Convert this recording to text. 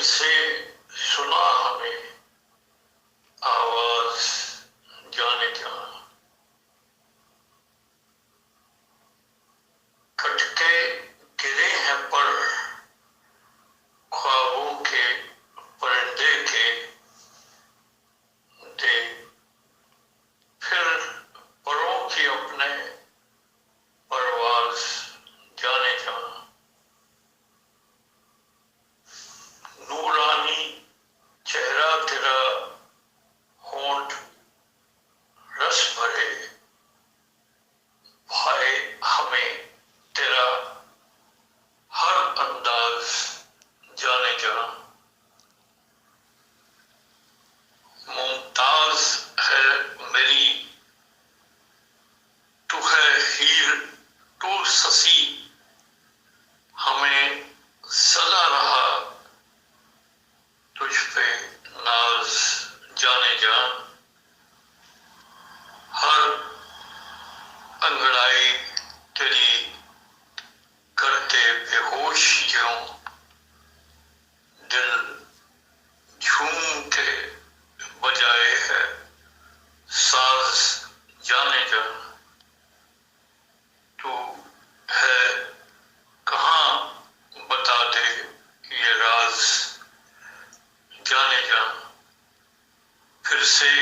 से सुना हमें आवाज जाने जा। कटके गिरे हैं पर ख्वाबों के परिंदे के दे, फिर परों की अपने परवाज जाने जा। नूरानी चेहरा तेरा, होंठ रस भरे, भाए हमें तेरा हर अंदाज जाने जा। मुमताज है मेरी तू है हीर, तू ससी, हमें सदा रहा तुझ पे नाज जाने जा। हर अंगड़ाई तेरी करते बेहोश ज्यों, दिल झूम के बजाए है साज जाने जा। तू है कहाँ बता दे ये राज जाने जा। फिर से